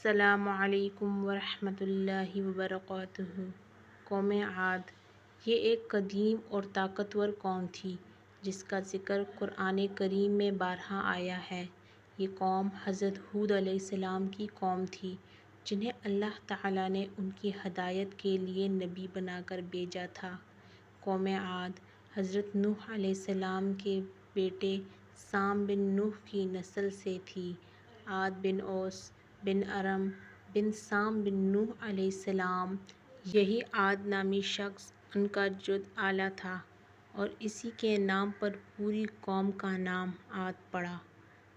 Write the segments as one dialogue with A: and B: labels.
A: السلام علیکم ورحمۃ اللہ وبرکاتہ۔ قوم عاد یہ ایک قدیم اور طاقتور قوم تھی جس کا ذکر قرآن کریم میں بارہا آیا ہے۔ یہ قوم حضرت ہود علیہ السلام کی قوم تھی جنہیں اللہ تعالیٰ نے ان کی ہدایت کے لیے نبی بنا کر بھیجا تھا۔ قوم عاد حضرت نوح علیہ السلام کے بیٹے سام بن نوح کی نسل سے تھی۔ عاد بن اوس بن ارم بن سام بن نوح علیہ السلام، یہی عاد نامی شخص ان کا جد اعلیٰ تھا اور اسی کے نام پر پوری قوم کا نام عاد پڑا۔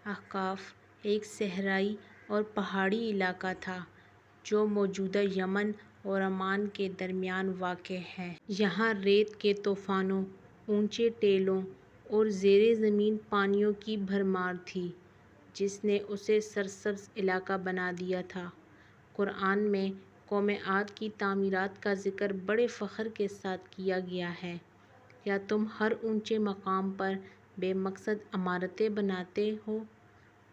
A: احقاف ایک صحرائی اور پہاڑی علاقہ تھا جو موجودہ یمن اور عمان کے درمیان واقع ہے۔ یہاں ریت کے طوفانوں، اونچے ٹیلوں اور زیر زمین پانیوں کی بھرمار تھی جس نے اسے سرسبز علاقہ بنا دیا تھا۔ قرآن میں قوم عاد کی تعمیرات کا ذکر بڑے فخر کے ساتھ کیا گیا ہے۔ کیا تم ہر اونچے مقام پر بے مقصد عمارتیں بناتے ہو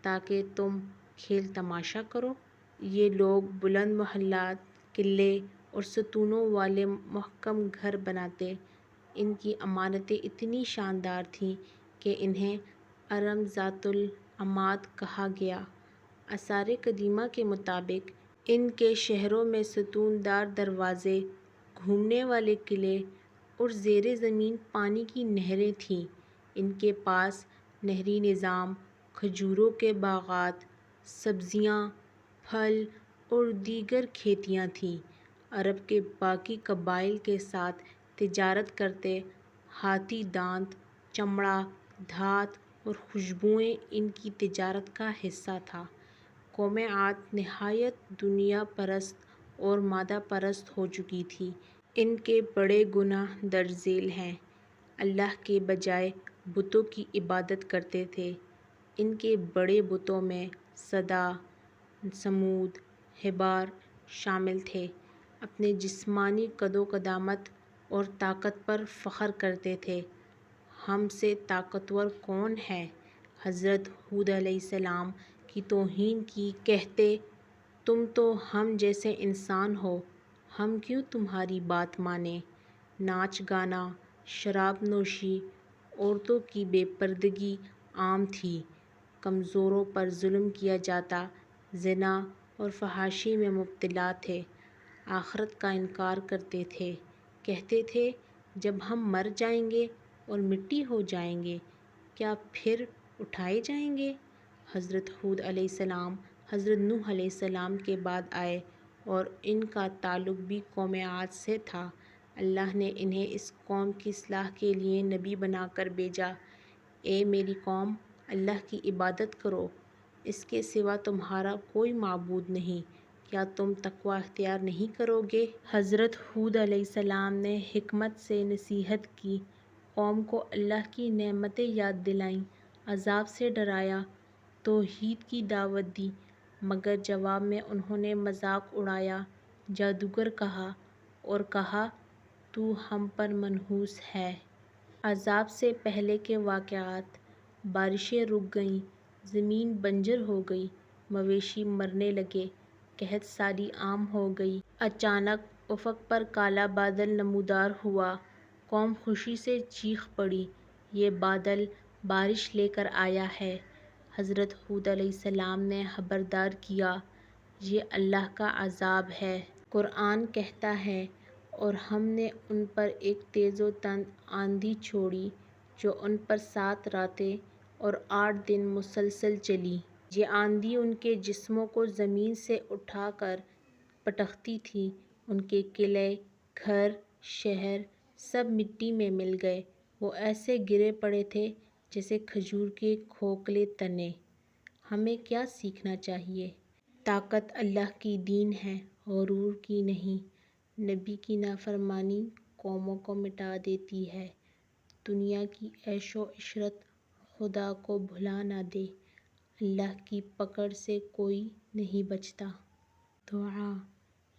A: تاکہ تم کھیل تماشا کرو؟ یہ لوگ بلند محلات، قلعے اور ستونوں والے محکم گھر بناتے۔ ان کی عمارتیں اتنی شاندار تھیں کہ انہیں ارم ذات العماد کہا گیا۔ آثار قدیمہ کے مطابق ان کے شہروں میں ستون دار دروازے، گھومنے والے قلعے اور زیر زمین پانی کی نہریں تھیں۔ ان کے پاس نہری نظام، کھجوروں کے باغات، سبزیاں، پھل اور دیگر کھیتیاں تھیں۔ عرب کے باقی قبائل کے ساتھ تجارت کرتے۔ ہاتھی دانت، چمڑا، دھات اور خوشبوئیں ان کی تجارت کا حصہ تھا۔ قوم عاد نہایت دنیا پرست اور مادہ پرست ہو چکی تھی۔ ان کے بڑے گناہ درج ذیل ہیں۔ اللہ کے بجائے بتوں کی عبادت کرتے تھے۔ ان کے بڑے بتوں میں صدع، سمود، ہبار شامل تھے۔ اپنے جسمانی قد و قامت اور طاقت پر فخر کرتے تھے۔ ہم سے طاقتور کون ہے؟ حضرت ہود علیہ السلام کی توہین کی، کہتے تم تو ہم جیسے انسان ہو، ہم کیوں تمہاری بات مانیں؟ ناچ گانا، شراب نوشی، عورتوں کی بے پردگی عام تھی۔ کمزوروں پر ظلم کیا جاتا، زنا اور فحاشی میں مبتلا تھے۔ آخرت کا انکار کرتے تھے۔ کہتے تھے جب ہم مر جائیں گے اور مٹی ہو جائیں گے کیا پھر اٹھائے جائیں گے؟ حضرت ہود علیہ السلام حضرت نوح علیہ السلام کے بعد آئے اور ان کا تعلق بھی قوم عاد سے تھا۔ اللہ نے انہیں اس قوم کی اصلاح کے لیے نبی بنا کر بھیجا۔ اے میری قوم، اللہ کی عبادت کرو، اس کے سوا تمہارا کوئی معبود نہیں۔ کیا تم تقویٰ اختیار نہیں کرو گے؟ حضرت ہود علیہ السلام نے حکمت سے نصیحت کی، قوم کو اللہ کی نعمتیں یاد دلائیں، عذاب سے ڈرایا، توحید کی دعوت دی، مگر جواب میں انہوں نے مذاق اڑایا، جادوگر کہا اور کہا تو ہم پر منحوس ہے۔ عذاب سے پہلے کے واقعات: بارشیں رک گئیں، زمین بنجر ہو گئی، مویشی مرنے لگے، قحط سالی عام ہو گئی۔ اچانک افق پر کالا بادل نمودار ہوا، قوم خوشی سے چیخ پڑی، یہ بادل بارش لے کر آیا ہے۔ حضرت ہود علیہ السلام نے خبردار کیا، یہ اللہ کا عذاب ہے۔ قرآن کہتا ہے اور ہم نے ان پر ایک تیز و تند آندھی چھوڑی جو ان پر 7 راتیں اور 8 دن مسلسل چلی۔ یہ آندھی ان کے جسموں کو زمین سے اٹھا کر پٹکتی تھی۔ ان کے قلعے، گھر، شہر سب مٹی میں مل گئے۔ وہ ایسے گرے پڑے تھے جیسے کھجور کے کھوکھلے تنے۔ ہمیں کیا سیکھنا چاہیے؟ طاقت اللہ کی دین ہے، غرور کی نہیں۔ نبی کی نافرمانی قوموں کو مٹا دیتی ہے۔ دنیا کی عیش و عشرت خدا کو بھلا نہ دے۔ اللہ کی پکڑ سے کوئی نہیں بچتا۔ دعا: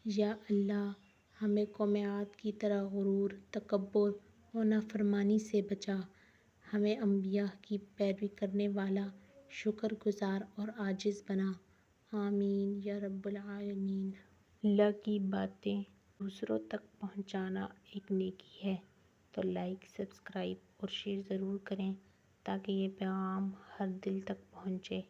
A: یا اللہ ہمیں قوم عاد کی طرح غرور، تکبر اور نافرمانی سے بچا۔ ہمیں انبیاء کی پیروی کرنے والا، شکر گزار اور عاجز بنا۔ آمین یا رب العالمین۔ اللہ کی باتیں دوسروں تک پہنچانا ایک نیکی ہے، تو لائک، سبسکرائب اور شیئر ضرور کریں تاکہ یہ پیغام ہر دل تک پہنچے۔